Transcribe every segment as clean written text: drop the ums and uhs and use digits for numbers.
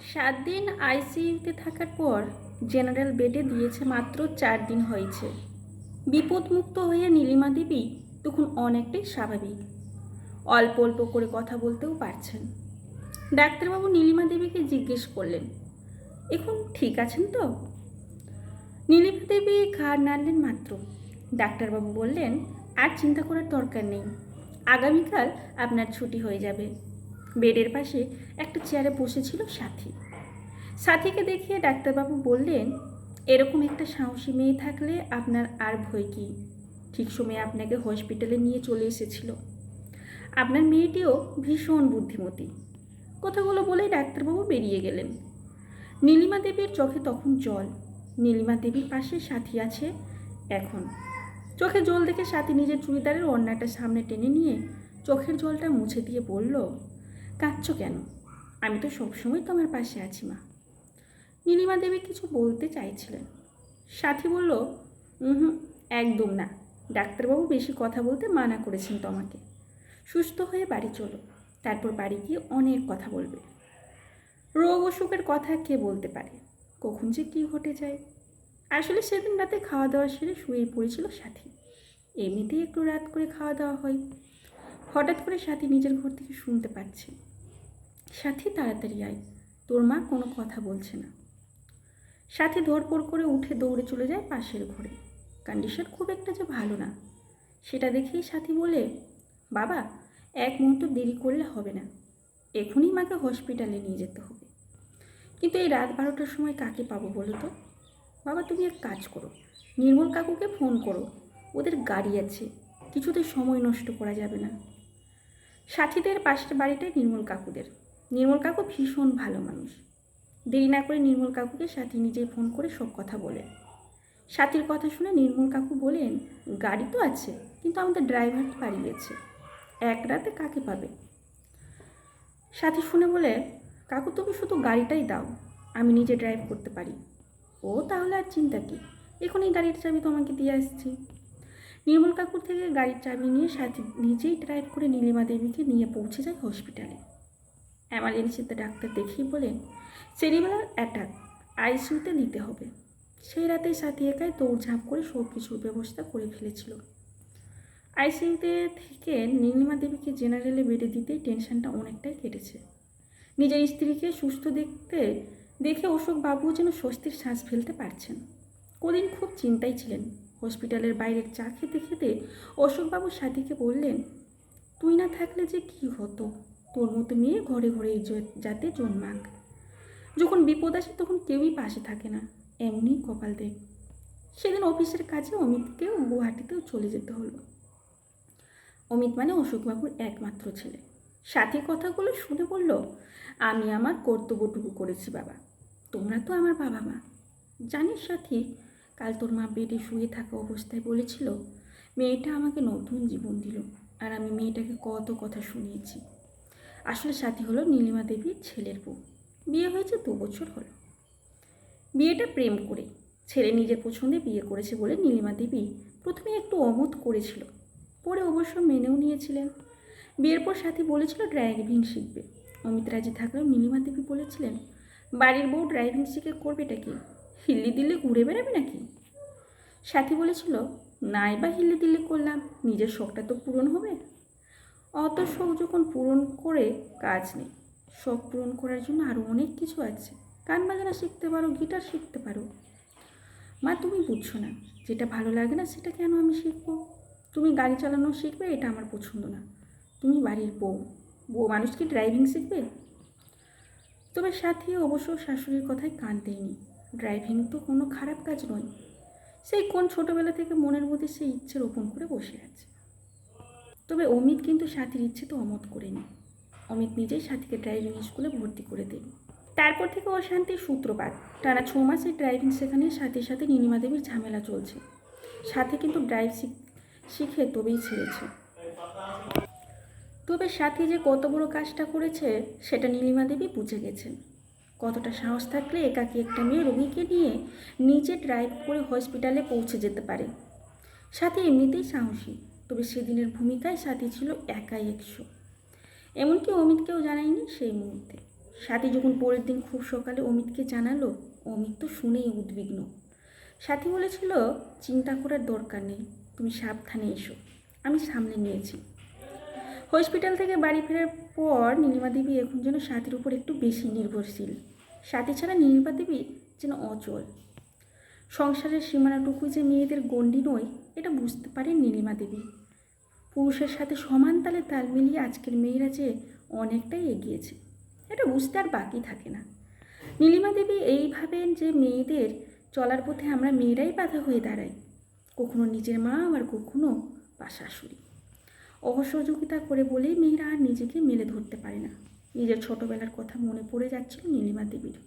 7 দিন আইসিইউতে থাকার পর জেনারেল বেডে দিয়েছে মাত্র 4 দিন হয়েছে। বিপদমুক্ত হয়ে নীলিমা দেবী তখন অনেকটাই স্বাভাবিক, অল্প অল্প করে কথা বলতেও পারছেন। ডাক্তারবাবু নীলিমা দেবীকে জিজ্ঞেস করলেন, এখন ঠিক আছেন তো? নীলিমা দেবী ঘাড় নাড়লেন মাত্র। ডাক্তারবাবু বললেন, আর চিন্তা করার দরকার নেই, আগামীকাল আপনার ছুটি হয়ে যাবে। বেডের পাশে একটা চেয়ারে বসেছিল সাথী। সাথীকে দেখিয়ে ডাক্তারবাবু বললেন, এরকম একটা সাহসী মেয়ে থাকলে আপনার আর ভয় কী? ঠিক সময়ে আপনাকে হসপিটালে নিয়ে চলে এসেছিল। আপনার মেয়েটিও ভীষণ বুদ্ধিমতী। কথাগুলো বলেই ডাক্তারবাবু বেরিয়ে গেলেন। নীলিমা দেবীর চোখে তখন জল। নীলিমা দেবীর পাশে সাথী আছে এখন। চোখে জল দেখে সাথী নিজের চুড়িদারের ওড়নাটা সামনে টেনে নিয়ে চোখের জলটা মুছে দিয়ে বলল, কাঁদছো কেন? আমি তো সবসময় তোমার পাশে আছি মা। নীলিমা দেবী কিছু বলতে চাইছিলেন। সাথী বলল, হুম, একদম না। ডাক্তারবাবু বেশি কথা বলতে মানা করেছেন তোমাকে। সুস্থ হয়ে বাড়ি চলো, তারপর বাড়ি গিয়ে অনেক কথা বলবে। রোগ অসুখের কথা কে বলতে পারে, কখন যে কী ঘটে যায়। আসলে সেদিন রাতে খাওয়া দাওয়া সেরে শুয়ে পড়েছিল সাথী। এমনিতেই একটু রাত করে খাওয়া দাওয়া হয়। হঠাৎ করে সাথী নিজের ঘর থেকে শুনতে পাচ্ছে, সাথী তাড়াতাড়ি আয়, তোর মা কোনো কথা বলছে না। সাথী ধরপড় করে উঠে দৌড়ে চলে যায় পাশের ঘরে। কন্ডিশন খুব একটা যে ভালো না, সেটা দেখেই সাথী বলে, বাবা এক মুহূর্ত দেরি করলে হবে না, এখনই মাকে হসপিটালে নিয়ে যেতে হবে। কিন্তু এই রাত 12টার সময় কাকে পাবো বলো তো? বাবা তুমি এক কাজ করো, নির্মল কাকুকে ফোন করো, ওদের গাড়ি আছে, কিছুতে সময় নষ্ট করা যাবে না। সাথীদের পাশের বাড়িটাই নির্মল কাকুদের। নির্মল কাকু ভীষণ ভালো মানুষ। দেরি না করে নির্মল কাকুকে সাথী নিজেই ফোন করে সব কথা বলে। সাথীর কথা শুনে নির্মল কাকু বলেন, গাড়ি তো আছে, কিন্তু আমাদের ড্রাইভার বাড়ি গেছে, এক রাতে কাকে পাবে? সাথী শুনে বলে, কাকু তুমি শুধু গাড়িটাই দাও, আমি নিজে ড্রাইভ করতে পারি। ও তাহলে আর চিন্তা কি, এখনই গাড়ির চাবি তোমাকে দিয়ে আসছি। নির্মল কাকুর থেকে গাড়ির চাবি নিয়ে সাথী নিজেই ড্রাইভ করে নীলিমা দেবীকে নিয়ে পৌঁছে যায় হসপিটালে। এমার্জেন্সিতে ডাক্তার দেখিয়ে বলেন, সেরিবেলার অ্যাটাক, আইসিইউতে নিতে হবে। সেই রাতেই সাথী একাই দৌড়ঝাঁপ করে সব কিছুর ব্যবস্থা করে ফেলেছিল। আইসিইউতে থেকে নীলিমা দেবীকে জেনারেলে বেডে দিতেই টেনশনটা অনেকটাই কেটেছে। নিজের স্ত্রীকে সুস্থ দেখে অশোক বাবু যেন স্বস্তির শ্বাস ফেলতে পারছেন। কদিন খুব চিন্তায় ছিলেন। হসপিটালের বাইরের চা খেতে খেতে অশোকবাবু সাথীকে বললেন, তুই না থাকলে যে কি হতো, তোর মতো মেয়ে ঘরে ঘরে যাতে জন্মাক। যখন বিপদ আসে তখন কেউই পাশে থাকে না, এমনই কপাল দেখ। সেদিন অফিসের কাজে অমিতকেও গুয়াহাটিতেও চলে যেতে হলো। অমিত মানে অশোকবাবুর একমাত্র ছেলে। সাথী কথাগুলো শুনে বলল, আমি আমার কর্তব্যটুকু করেছি বাবা, তোমরা তো আমার বাবা মা। জানিস সাথী, কাল তোর মা বেডে শুয়ে থাকা অবস্থায় বলেছিল, মেয়েটা আমাকে নতুন জীবন দিল, আর আমি মেয়েটাকে কত কথা শুনিয়েছি। আসলে সাথী হলো নীলিমা দেবীর ছেলের বউ। বিয়ে হয়েছে 2 বছর হলো। বিয়েটা প্রেম করে, ছেলে নিজের পছন্দে বিয়ে করেছে বলে নীলিমা দেবী প্রথমে একটু অমত করেছিল, পরে অবশ্য মেনেও নিয়েছিলেন। বিয়ের পর সাথী বলেছিল ড্রাইভিং শিখবে। অমিত রাজি থাকলেও নীলিমা দেবী বলেছিলেন, বাড়ির বউ ড্রাইভিং শিখে করবেটা কি, হিল্লি দিল্লি ঘুরে বেড়াবে নাকি? সাথী বলেছিল, নাই বা হিল্লি দিল্লি করলাম, নিজের শখটা তো পূরণ হবে। অত শখ যখন পূরণ করে কাজ নেই, শখ পূরণ করার জন্য আরও অনেক কিছু আছে। গান বাজনা শিখতে পারো, গিটার শিখতে পারো। মা তুমি বুঝছো না, যেটা ভালো লাগে না সেটা কেন আমি শিখবো? তুমি গাড়ি চালানো শিখবে, এটা আমার পছন্দ না। তুমি বাড়ির বউ, বউ মানুষ কি ড্রাইভিং শিখবে? তবে সাথী অবশ্য শাশুড়ির কথায় কান দেয়নি। ড্রাইভিং তো কোনো খারাপ কাজ নয়। সেই কোন ছোটোবেলা থেকে মনের মধ্যে সেই ইচ্ছে রোপণ করে বসে আছে। তবে অমিত কিন্তু সাথীর ইচ্ছে তো অমত করেনি। অমিত নিজেই সাথীকে ড্রাইভিং স্কুলে ভর্তি করে দেন। তারপর থেকে অশান্তির সূত্রপাত। টানা 6 মাসে ড্রাইভিং শেখানে সাথীর সাথে নীলিমা দেবীর ঝামেলা চলছে। সাথী কিন্তু ড্রাইভ শিখে তবেই ছেড়েছে। তবে সাথী যে কত বড় কাজটা করেছে সেটা নীলিমা দেবী বুঝে গেছেন। কতটা সাহস থাকলে একাকী একটা মেয়ে রোগীকে নিয়ে নিজে ড্রাইভ করে হসপিটালে পৌঁছে যেতে পারে। সাথী এমনিতেই সাহসী, তবে সেদিনের ভূমিকায় সাথী ছিল একাই 100। এমনকি অমিতকেও জানায়নি সেই মুহূর্তে। সাথী যখন পরের দিন খুব সকালে অমিতকে জানালো, অমিত তো শুনেই উদ্বিগ্ন। সাথী বলেছিল, চিন্তা করার দরকার নেই, তুমি সাবধানে এসো, আমি সামলে নিয়েছি। হসপিটাল থেকে বাড়ি ফেরার পর নীলিমা দেবী এখন যেন সাথীর উপর একটু বেশি নির্ভরশীল। সাথী ছাড়া নীলিমা দেবী যেন অচল। সংসারের সীমানাটুকু যে মেয়েদের গণ্ডি নয়, এটা বুঝতে পারেন নীলিমা দেবী। পুরুষের সাথে সমান তালে তাল মিলিয়ে আজকের মেয়েরা যে অনেকটাই এগিয়েছে, এটা বুঝতে আর বাকি থাকে না। নীলিমা দেবী এই ভাবেন যে মেয়েদের চলার পথে আমরা মেয়েরাই বাধা হয়ে দাঁড়াই, কখনো নিজের মা আবার কখনো বা শাশুড়ি। অসহযোগিতা করে বলেই মেয়েরা আর নিজেকে মেলে ধরতে পারে না। নিজের ছোটবেলার কথা মনে পড়ে যাচ্ছিল নীলিমা দেবীর।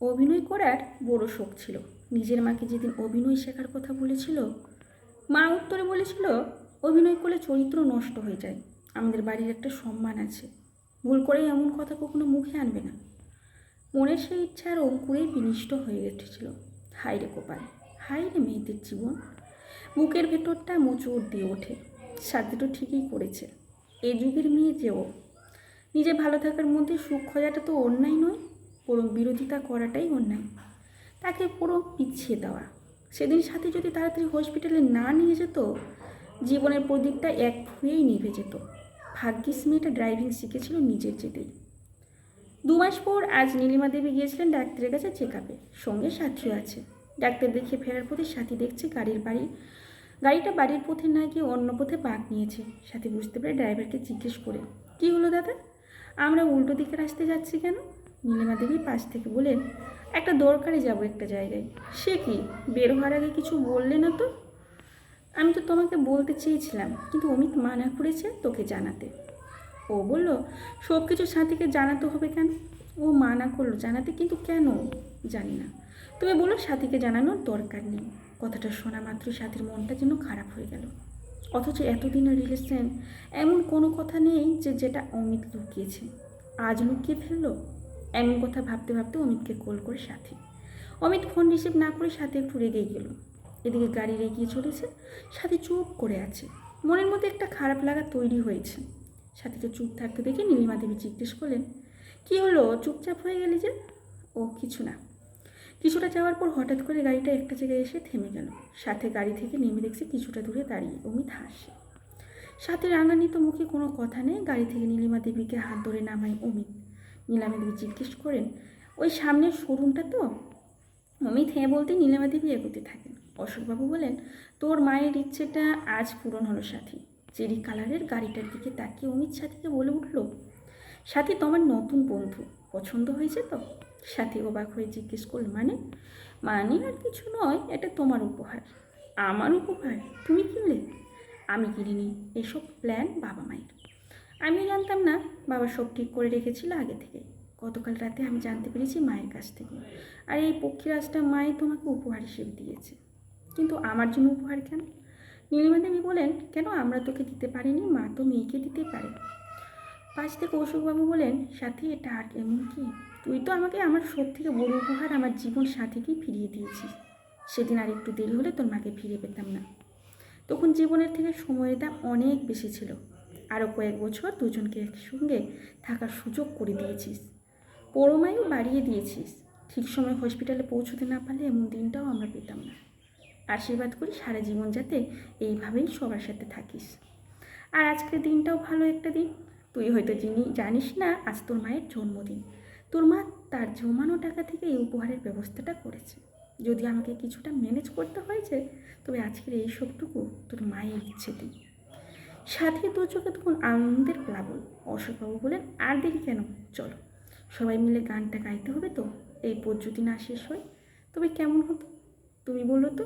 অভিনয় করার বড় শখ ছিল। নিজের মাকে যেদিন অভিনয় শেখার কথা বলেছিল, মা উত্তরে বলেছিল, অভিনয় করলে চরিত্র নষ্ট হয়ে যায়, আমাদের বাড়ির একটা সম্মান আছে, ভুল করে এমন কথা কখনো মুখে আনবে না। মনের সেই ইচ্ছার অঙ্কুরেই বিনিষ্ট হয়ে উঠেছিল। হায় রে কপাল, হায় রে মেয়েদের জীবন। বুকের ভেতরটা মোচড় দিয়ে ওঠে। সাধ্য তো ঠিকই করেছে, এ যুগের মেয়ে যেও। নিজে ভালো থাকার মধ্যে সুখ খোঁজাটা তো অন্যায় নয়, বরং বিরোধিতা করাটাই অন্যায়, তাকে পুরো পিছিয়ে দেওয়া। সেদিন সাথে যদি তাড়াতাড়ি হসপিটালে না নিয়ে যেত, জীবনের প্রদীপটা এক ফুয়েই নিভে যেত। ভাগ্যিস মেয়েটা ড্রাইভিং শিখেছিল নিজের যেতেই। 2 মাস পর আজ নীলিমা দেবী গিয়েছিলেন ডাক্তারের কাছে চেক আপে, সঙ্গে সাথীও আছে। ডাক্তার দেখে ফেরার পথে সাথী দেখছে গাড়িটা বাড়ির পথে না গিয়ে অন্য পথে বাঁক নিয়েছে। সাথী বুঝতে পারে ড্রাইভারকে জিজ্ঞেস করে, কি হলো দাদা, আমরা উল্টো দিকে রাস্তে যাচ্ছি কেন? নীলিমা দেবী পাশ থেকে বলেন, একটা দরকারে যাব একটা জায়গায়। সে কি, বের হওয়ার আগে কিছু বললে না তো? আমি তো তোমাকে বলতে চেয়েছিলাম, কিন্তু অমিত মানা করেছে তোকে জানাতে। ও বলল, সব কিছু সাথীকে জানাতে হবে কেন? ও মানা করলো জানাতে, কিন্তু কেন জানি না। তুমি বলো সাথীকে জানানোর দরকার নেই। কথাটা শোনা মাত্র সাথীর মনটা যেন খারাপ হয়ে গেল। অথচ এতদিনের রিলেশন, এমন কোনো কথা নেই যেটা অমিত লুকিয়েছে, আজ লুকিয়ে ফেললো। এমন কথা ভাবতে ভাবতে অমিতকে কল করে সাথী। অমিত ফোন রিসিভ না করে সাথী একটু রেগেই গেল। এদিকে গাড়ি এগিয়ে চলেছে, সাথী চুপ করে আছে। মনের মধ্যে একটা খারাপ লাগা তৈরি হয়েছে। সাথীকে চুপ থাকতে দেখে নীলিমা দেবী জিজ্ঞেস করলেন, কি হলো, চুপচাপ হয়ে গেলি যে? ও কিছু না। কিছুটা যাওয়ার পর হঠাৎ করে গাড়িটা একটা জায়গায় এসে থেমে গেল। সাথে গাড়ি থেকে নেমে দেখছে কিছুটা দূরে দাঁড়িয়ে অমিত হাসছে। সাথে রাঙান্বিত মুখে কোনো কথা নেই। গাড়ি থেকে নীলিমা দেবীকে হাত ধরে নামায় অমিত। নীলিমা দেবী জিজ্ঞেস করেন, ওই সামনের শোরুমটা তো? অমিত হ্যাঁ বলতে নীলিমা দেবী এগোতে থাকেন। অশোকবাবু বলেন, তোর মায়ের ইচ্ছেটা আজ পূরণ হলো সাথী। চেরি কালারের গাড়িটার দিকে তাকিয়ে অমিত সাথীকে বলে উঠল, সাথী তোমার নতুন বন্ধু পছন্দ হয়েছে তো? সাথী অবাক হয়ে জিজ্ঞেস করল, মানে? মানে আর কিছু নয়, এটা তোমার উপহার। আমার উপহার? তুমি কিনলে? আমি কিনিনি, এসব প্ল্যান বাবা মায়ের। আমিও জানতাম না, বাবা সব ঠিক করে রেখেছিল আগে থেকে। গতকাল রাতে আমি জানতে পেরেছি মায়ের কাছ থেকে। আর এই পক্ষীরাজটা মায়ে তোমাকে উপহার হিসেবে দিয়েছে। কিন্তু আমার জন্য উপহার কেন? নীলিমা দেবী বলেন, কেন আমরা তোকে দিতে পারিনি, মা তো মেয়েকে দিতে পারে। পাশ থেকে অশোকবাবু বলেন, সাথী এটা আর এমন কি, তুই তো আমাকে আমার সব থেকে বড় উপহার আমার জীবন সাথীকেই ফিরিয়ে দিয়েছিস। সেদিন আর একটু দেরি হলে তোর মাকে ফিরে পেতাম না। তখন জীবনের থেকে সময়ের দাম অনেক বেশি ছিল। আরও কয়েক বছর দুজনকে একসঙ্গে থাকার সুযোগ করে দিয়েছিস, পরমায়ু বাড়িয়ে দিয়েছিস। ঠিক সময় হসপিটালে পৌঁছতে না পারলে এমন দিনটাও আমরা পেতাম না। আশীর্বাদ করি সারা জীবন যাতে এইভাবেই সবার সাথে থাকিস। আর আজকের দিনটাও ভালো একটা দিন। তুই হয়তো জানিস না, আজ তোর মায়ের জন্মদিন। তোর মা তার জমানো টাকা থেকে এই উপহারের ব্যবস্থাটা করেছে। যদি আমাকে কিছুটা ম্যানেজ করতে হয়েছে, তবে আজকের এই সবটুকু তোর মায়ের ইচ্ছেতেই। সাথে দু চোখে তখন আনন্দের প্লাবন। অশোকবাবু বলেন, আর দেরি কেন, চলো সবাই মিলে গানটা গাইতে হবে তো। এই পদ্ধতি না শেষ হয় তবে কেমন হতো, তুমি বলো তো?